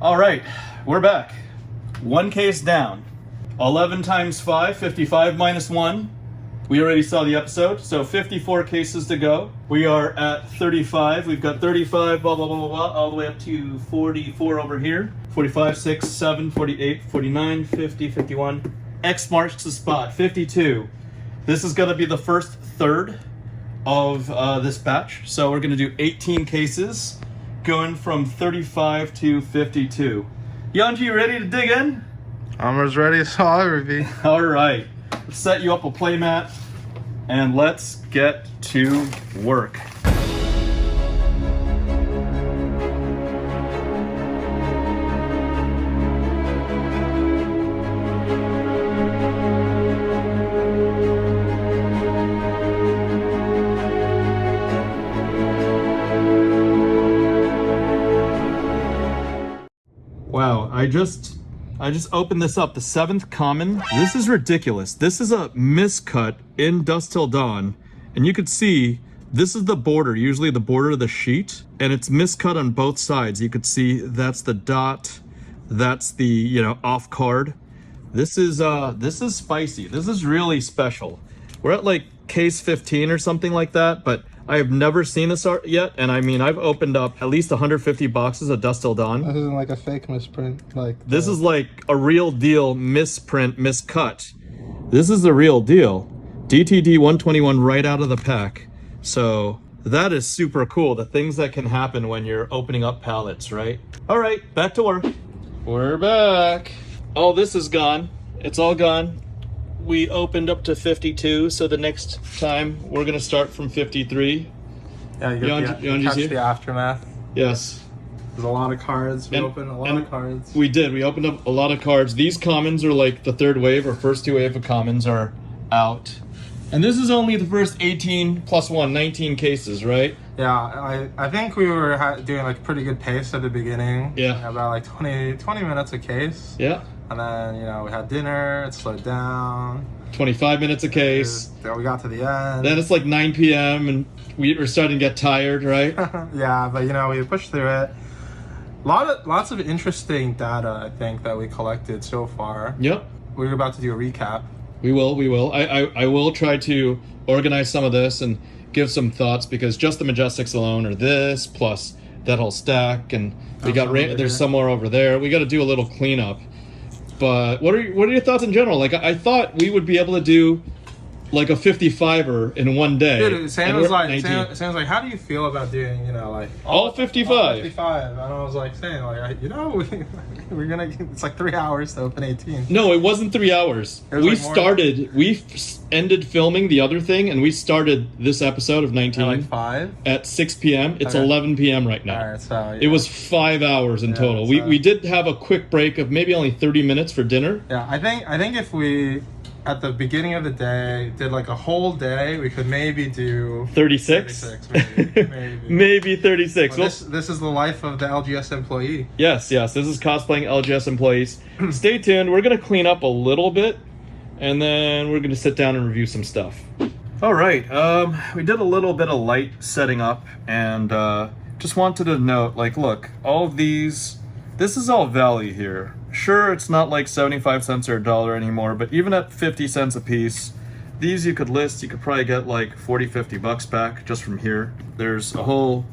All right, we're back. One case down. 11 times 5, 55 minus 1. We already saw the episode, so 54 cases to go. We are at 35. We've got 35, blah, blah, blah, blah, blah, all the way up to 44 over here. 45, 6, 7, 48, 49, 50, 51. X marks the spot, 52. This is gonna be the first third of this batch. So we're gonna do 18 cases, going from 35 to 52. Yuanji, you ready to dig in? I'm as ready as I'll ever be. All right, let's set you up a play mat and let's get to work. Wow, I just opened this up, the 7th common. This is ridiculous. This is a miscut in Dusk Till Dawn, and you could see this is the border, usually the border of the sheet, and it's miscut on both sides. You could see that's the dot, that's the, off card. This is spicy. This is really special. We're at like case 15 or something like that, but I have never seen this art yet, and I mean, I've opened up at least 150 boxes of Dusk Till Dawn. This isn't like a fake misprint. This is like a real deal misprint, miscut. This is the real deal. DTD 121 right out of the pack. So that is super cool. The things that can happen when you're opening up pallets, right? All right, back to work. We're back. Oh, this is gone. It's all gone. We opened up to 52, so the next time we're gonna start from 53. Yeah, you catch the aftermath. Yes. There's a lot of cards. We opened a lot of cards. We did. We opened up a lot of cards. These commons are like the third wave. Our first 2 wave of commons are out. And this is only the first 18 plus 1, 19 cases, right? Yeah, I think we were doing like pretty good pace at the beginning. Yeah. About like 20 minutes a case. Yeah. And then, we had dinner, it slowed down. 25 minutes a case. Then we got to the end. Then it's like 9 p.m. and we were starting to get tired, right? Yeah, but we pushed through it. Lots of interesting data, I think, that we collected so far. Yep. We're about to do a recap. We will. I will try to organize some of this and give some thoughts, because just the Majestics alone are this, plus that whole stack, and we got there's somewhere over there. We got to do a little cleanup. But what are your thoughts in general? Like, I thought we would be able to do like a 55er in one day. Dude, Sam was like, how do you feel about doing, all 55? All 55. And I was like, saying, we're gonna. It's like 3 hours to open 18. No, it wasn't 3 hours. We ended filming the other thing, and we started this episode of 19 at like 5 at 6 p.m. It's 11 p.m. right now. All right, so yeah. It was 5 hours in total. We did have a quick break of maybe only 30 minutes for dinner. Yeah, I think if we at the beginning of the day did like a whole day, we could maybe do 36 maybe. Maybe 36. Well, this is the life of the LGS employee. Yes, this is cosplaying LGS employees. Stay tuned. We're gonna clean up a little bit, and then we're gonna sit down and review some stuff. All right, we did a little bit of light setting up, and just wanted to note, look, all of these, this is all value here. Sure, it's not like 75 cents or $1 anymore, but even at 50 cents a piece, these you could list, you could probably get like 40, 50 bucks back just from here. There's a whole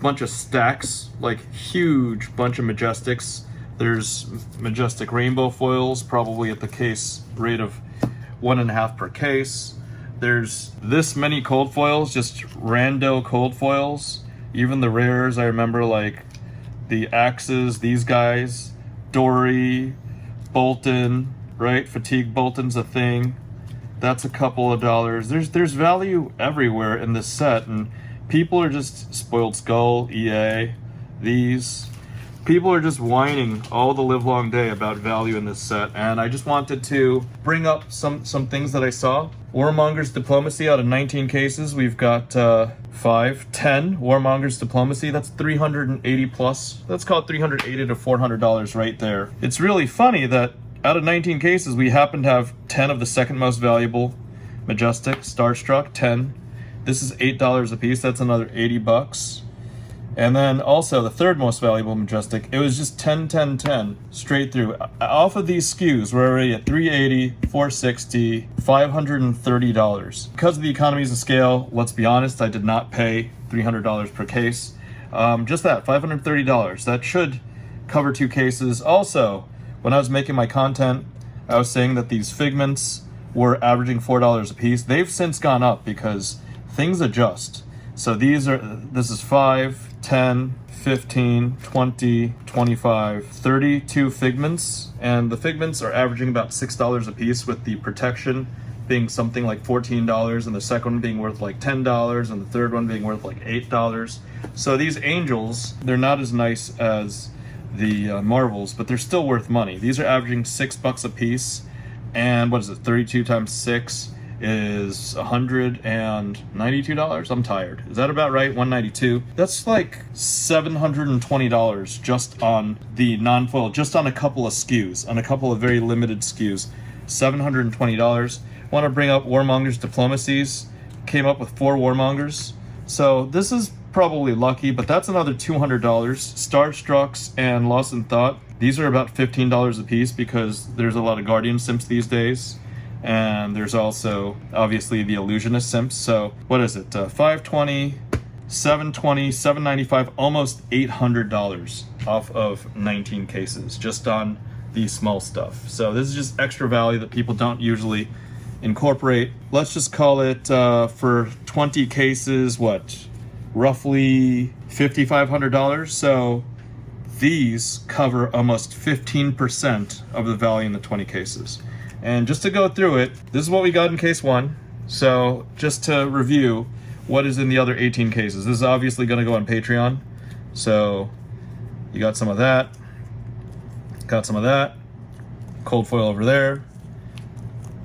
bunch of stacks, like huge bunch of Majestics. There's Majestic rainbow foils, probably at the case rate of 1.5 per case. There's this many cold foils, just rando cold foils. Even the rares, I remember, like the Axes, these guys, Dory, Bolton, right? Fatigue Bolton's a thing. That's a couple of dollars. There's value everywhere in this set, and people are just Spoiled Skull, EA, these. People are just whining all the livelong day about value in this set, and I just wanted to bring up some things that I saw. Warmonger's Diplomacy out of 19 cases, we've got 10 Warmonger's Diplomacy. That's 380 plus. Let's call it $380 to $400 right there. It's really funny that out of 19 cases, we happen to have 10 of the second most valuable Majestic, Starstruck, 10. This is $8 a piece. That's another 80 bucks. And then also the third most valuable Majestic, it was just 10, 10, 10 straight through. Off of these SKUs, we're already at $380, $460, $530. Because of the economies of scale, let's be honest, I did not pay $300 per case. Just that, $530. That should cover 2 cases. Also, when I was making my content, I was saying that these Figments were averaging $4 a piece. They've since gone up because things adjust. So this is 5, 10, 15, 20, 25, 32 Figments. And the Figments are averaging about $6 a piece, with the protection being something like $14, and the second one being worth like $10, and the third one being worth like $8. So these Angels, they're not as nice as the Marvels, but they're still worth money. These are averaging $6 a piece, and what is it, 32 times 6 is $192. I'm tired. Is that about right? 192. That's like $720 just on the non-foil, just on a couple of SKUs, on a couple of very limited SKUs. $720. Want to bring up Warmonger's Diplomacies. Came up with 4 Warmongers. So this is probably lucky, but that's another $200. Starstrucks and Lost in Thought, these are about $15 a piece because there's a lot of Guardian simps these days. And there's also, obviously, the Illusionist simps. So, what is it? $520, $720, $795, almost $800 off of 19 cases, just on the small stuff. So, this is just extra value that people don't usually incorporate. Let's just call it, for 20 cases, what? Roughly $5,500. So, these cover almost 15% of the value in the 20 cases. And just to go through it, this is what we got in case 1. So just to review what is in the other 18 cases. This is obviously going to go on Patreon. So you got some of that. Got some of that. Cold foil over there.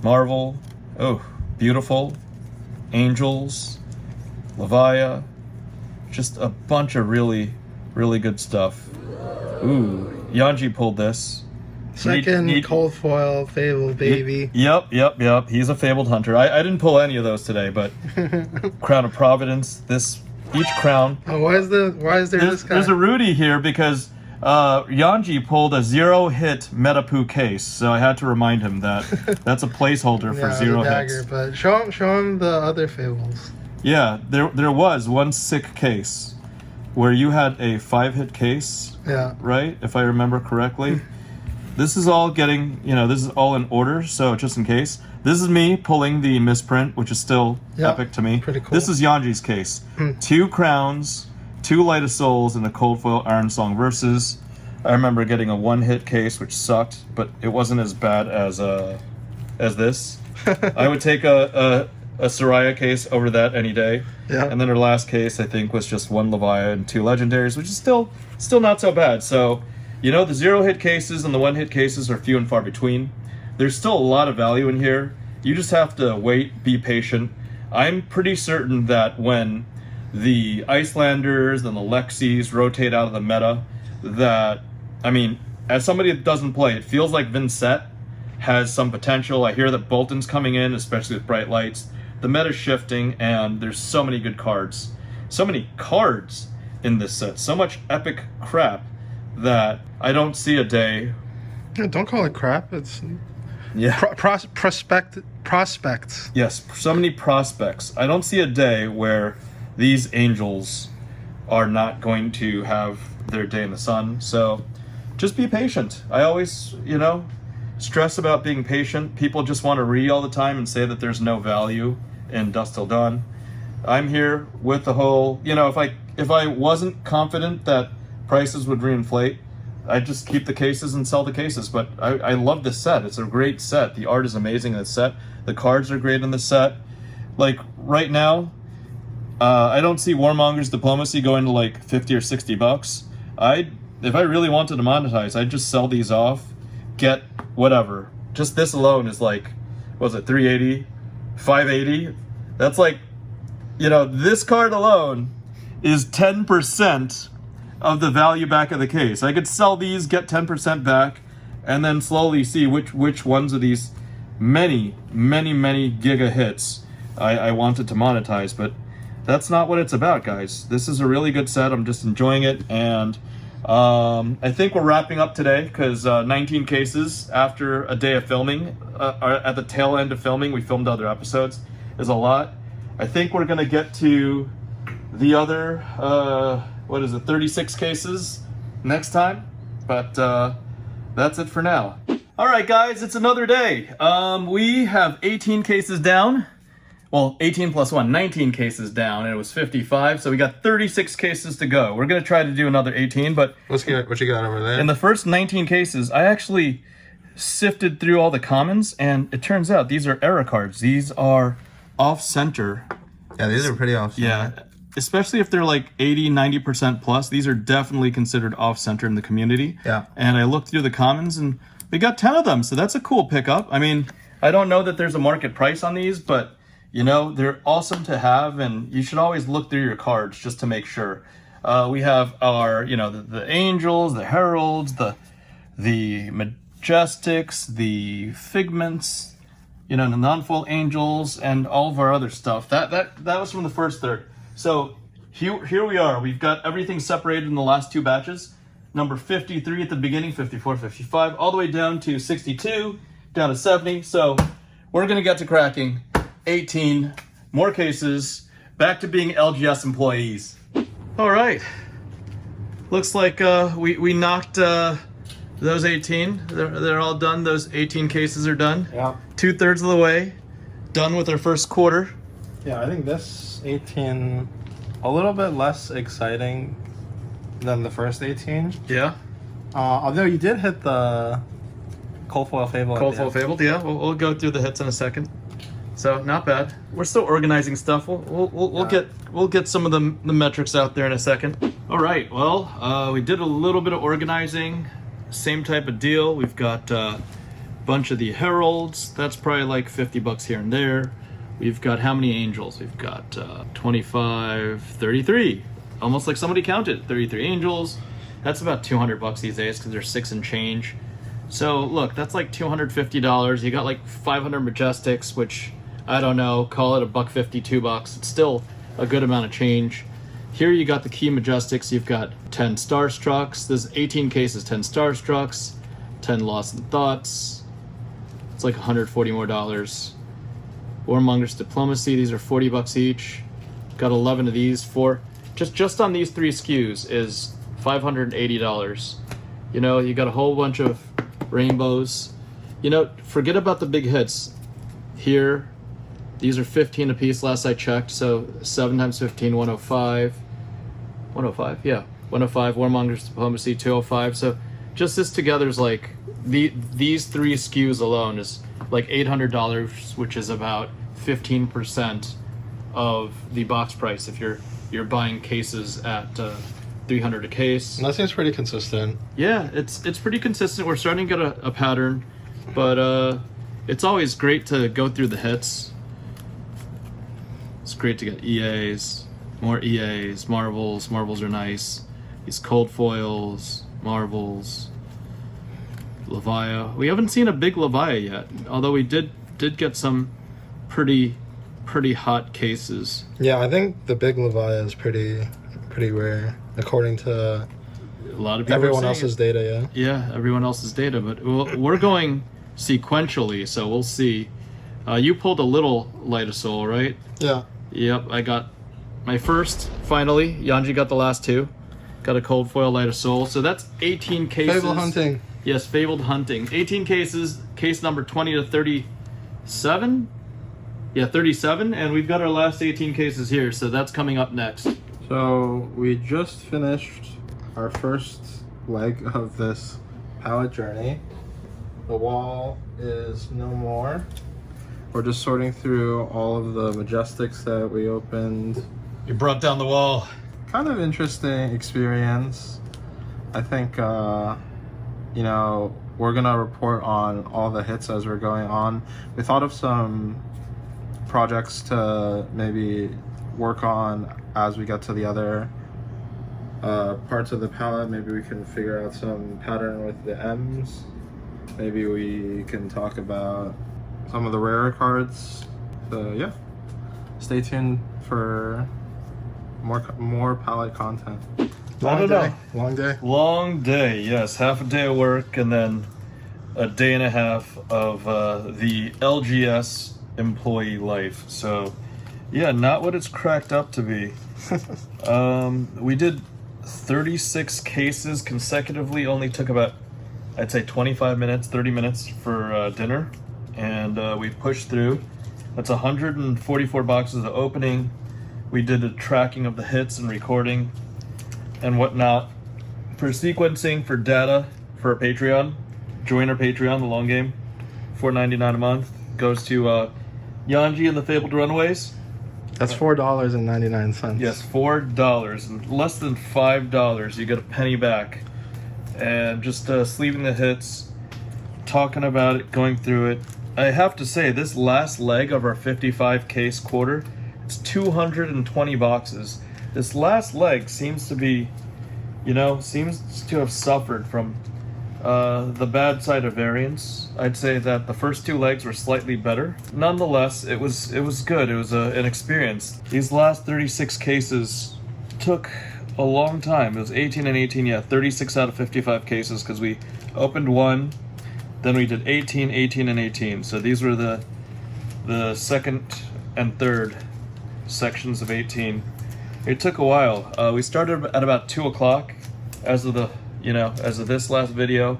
Marvel. Oh, beautiful. Angels. Levia. Just a bunch of really, really good stuff. Ooh, Yuanji pulled this. Second cold foil FaBled baby. Yep. He's a FaBled hunter. I didn't pull any of those today, but Crown of Providence. Each crown. Oh, why is there this guy? There's a Rudy here because Yuanji pulled a 0-hit Metapoo case, so I had to remind him that that's a placeholder for 0 dagger, hits. But show him the other FaBleds. Yeah, there was one sick case where you had a 5-hit case. Yeah. Right, if I remember correctly. This is all getting, this is all in order, so just in case. This is me pulling the misprint, which is still epic to me. Pretty cool. This is Yuanji's case. 2 crowns, 2 Light of Souls, and a cold foil Iron Song Versus. I remember getting a 1-hit case, which sucked, but it wasn't as bad as this. I would take a Soraya case over that any day. Yeah. And then her last case, I think, was just 1 Levia and 2 Legendaries, which is still not so bad. So, the 0-hit cases and the 1-hit cases are few and far between. There's still a lot of value in here. You just have to wait, be patient. I'm pretty certain that when the Icelanders and the Lexis rotate out of the meta, as somebody that doesn't play, it feels like Vincent has some potential. I hear that Bolton's coming in, especially with Bright Lights. The meta's shifting, and there's so many good cards. So many cards in this set. So much epic crap that I don't see a day. Yeah, don't call it crap. It's prospects. Yes, so many prospects. I don't see a day where these Angels are not going to have their day in the sun. So just be patient. I always, stress about being patient. People just want to read all the time and say that there's no value in Dusk Till Dawn. I'm here with the whole, if I wasn't confident that prices would reinflate, I'd just keep the cases and sell the cases. But I love this set. It's a great set. The art is amazing in this set. The cards are great in the set. Like, right now, I don't see Warmonger's Diplomacy going to like $50 or $60. If I really wanted to monetize, I'd just sell these off, get whatever. Just this alone is like, what was it, $380, $580? That's like, this card alone is 10% of the value back of the case. I could sell these, get 10% back, and then slowly see which ones of these many giga hits I wanted to monetize. But that's not what it's about, guys. This is a really good set. I'm just enjoying it, and I think we're wrapping up today because 19 cases after a day of filming, at the tail end of filming, we filmed other episodes, is a lot. I think we're gonna get to the other, what is it, 36 cases next time, but that's it for now. All right, guys, it's another day. We have 18 cases down. Well, 18 plus 1, 19 cases down, and it was 55, so we got 36 cases to go. We're gonna try to do another 18, but What you got over there? in the first 19 cases, I actually sifted through all the commons, and it turns out these are error cards. These are off-center. Yeah, these are pretty awesome. Yeah, especially if they're like 80, 90% plus, these are definitely considered off-center in the community. Yeah. And I looked through the commons, and we got 10 of them, so that's a cool pickup. I mean, I don't know that there's a market price on these, but you know, they're awesome to have, and you should always look through your cards just to make sure. We have our, you know, the angels, the heralds, the majestics, the figments, you know, the non-foil angels, and all of our other stuff. That was from the first third. So here we are. We've got everything separated in the last two batches. Number 53 at the beginning, 54, 55, all the way down to 62, down to 70. So we're gonna get to cracking 18 more cases, back to being LGS employees. All right, looks like we knocked those 18. They're all done. Those 18 cases are done. Yeah. 2/3 of the way done with our first quarter. Yeah, I think this 18 a little bit less exciting than the first 18. Yeah. Although you did hit the cold foil FaBled. Cold foil FaBled. Yeah, we'll go through the hits in a second. So not bad. We're still organizing stuff. We'll get some of the metrics out there in a second. All right. Well, we did a little bit of organizing. Same type of deal. We've got a bunch of the heralds. That's probably like $50 here and there. We've got how many angels? We've got 25, 33. Almost like somebody counted. 33 angels. That's about $200 these days because they're 6 and change. So look, that's like $250. You got like 500 majestics, which I don't know, call it $1.50, $2. It's still a good amount of change. Here you got the key majestics. You've got 10 Starstrucks. There's 18 cases, 10 Starstrucks, 10 Lost in Thoughts. It's like $140 more. Warmonger's Diplomacy. These are $40 each. Got 11 of these. Just on these 3 SKUs is $580. You know, you got a whole bunch of rainbows. You know, forget about the big hits. Here, these are 15 a piece last I checked, so 7 times 15, 105. 105, yeah. 105, Warmonger's Diplomacy, 205. So just this together is like, these 3 SKUs alone is like $800, which is about 15% of the box price if you're buying cases at $300 a case. And that seems pretty consistent. Yeah, it's pretty consistent. We're starting to get a pattern, but it's always great to go through the hits. It's great to get EAs, more EAs, marbles. Marbles are nice. These cold foils, marbles, Levia. We haven't seen a big Levia yet, although we did get some pretty hot cases. Yeah, I think the big Levia is pretty rare, according to A lot of people everyone are saying else's data. Yeah, everyone else's data, but we're going sequentially, so we'll see. You pulled a little Lightasol, right? Yeah. Yep, I got my first, finally. Yuanji got the last 2. Got a cold foil Lightasol. So that's 18 cases. FaBled hunting. Yes, FaBled hunting. 18 cases, case number 20 to 37? Yeah, 37, and we've got our last 18 cases here, so that's coming up next. So we just finished our first leg of this palette journey. The wall is no more. We're just sorting through all of the majestics that we opened. You brought down the wall. Kind of interesting experience. I think, you know, we're gonna report on all the hits as we're going on. We thought of some projects to maybe work on as we get to the other parts of the palette. Maybe we can figure out some pattern with the M's. Maybe we can talk about some of the rarer cards. So yeah, stay tuned for more pallet content. Long don't day. know. Long day. Long day, yes. Half a day of work and then a day and a half of the LGS employee life. So, yeah, not what it's cracked up to be. We did 36 cases consecutively. Only took about, I'd say, 25 minutes, 30 minutes for dinner. And we pushed through. That's 144 boxes of opening. We did a tracking of the hits and recording and whatnot. For sequencing, for data, for our Patreon, join our Patreon, the long game, $4.99 a month. Goes to Yuanji and the FaBled Runaways. That's $4.99. Yes, $4. And less than $5, you get a penny back. And just sleeving the hits, talking about it, going through it. I have to say, this last leg of our 55 case quarter, it's 220 boxes. This last leg seems to be, seems to have suffered from the bad side of variance. I'd say that the first two legs were slightly better. Nonetheless, it was good. It was an experience. These last 36 cases took a long time. It was 18 and 18, yeah, 36 out of 55 cases because we opened one, then we did 18, 18, and 18. So these were the second and third sections of 18. It took a while. We started at about 2 o'clock. As of this last video,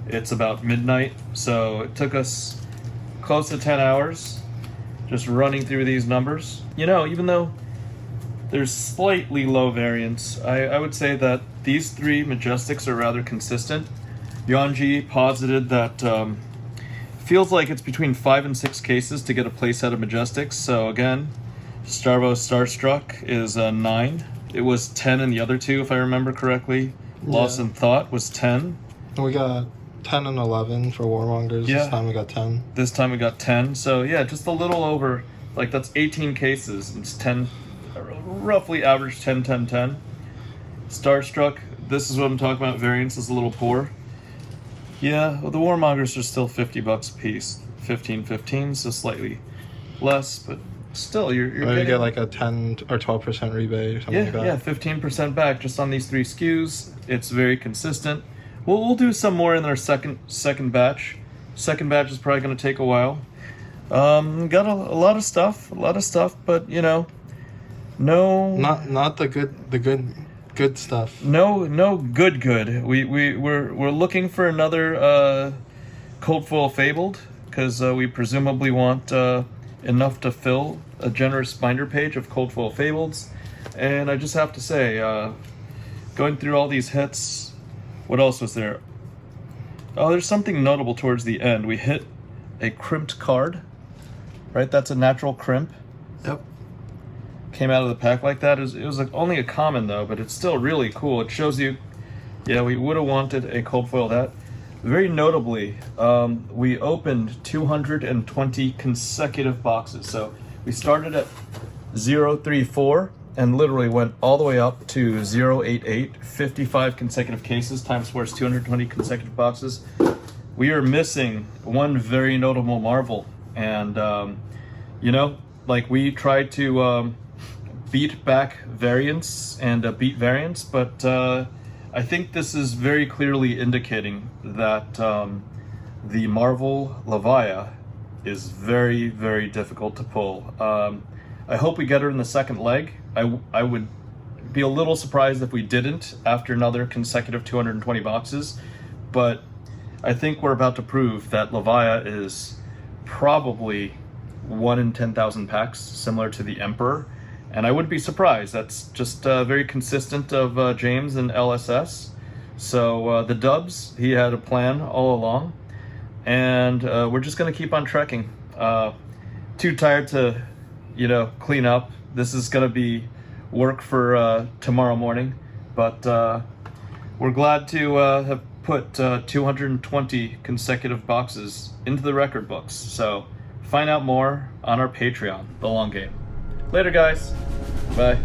it's about midnight. So it took us close to 10 hours just running through these numbers. Even though there's slightly low variance, I would say that these three Majestics are rather consistent. Yuanji posited that feels like it's between 5 and 6 cases to get a playset of Majestics. So again, Starstruck is 9. It was 10 in the other two, if I remember correctly. Lost in Thought was 10. We got 10 and 11 for Warmongers. Yeah. This time we got 10. This time we got 10. So yeah, just a little over, like that's 18 cases. It's 10, roughly average 10, 10, 10. Starstruck, this is what I'm talking about. Variance is a little poor. Yeah, well, the Warmongers are still $50 a piece. 15, so slightly less, but still, you're Maybe getting... you get like a 10 or 12% rebate or something like that. Yeah, 15% back just on these 3 SKUs. It's very consistent. We'll do some more in our second batch. Second batch is probably going to take a while. Got a lot of stuff, but no. Not the good stuff. No good. We're looking for another cold foil FaBled because we presumably want enough to fill a generous binder page of cold foil FaBleds. And I just have to say, going through all these hits, what else was there? Oh, there's something notable towards the end. We hit a crimped card, right? That's a natural crimp. Yep. Came out of the pack like that. It was like only a common though, but it's still really cool. It shows you, yeah, we would have wanted a cold foil that. Very notably, we opened 220 consecutive boxes. So we started at 034 and literally went all the way up to 088, 55 consecutive cases times 4 is 220 consecutive boxes. We are missing one very notable marvel. And, like we tried to beat back variance and beat variance, but I think this is very clearly indicating that the Marvel Levia is very, very difficult to pull. I hope we get her in the second leg. I would be a little surprised if we didn't after another consecutive 220 boxes, but I think we're about to prove that Levia is probably 1 in 10,000 packs, similar to the Emperor. And I wouldn't be surprised. That's just very consistent of James and LSS. So the Dubs, he had a plan all along. And we're just going to keep on trekking. Too tired to, clean up. This is going to be work for tomorrow morning. But we're glad to have put 220 consecutive boxes into the record books. So find out more on our Patreon, The Long Game. Later, guys. Bye.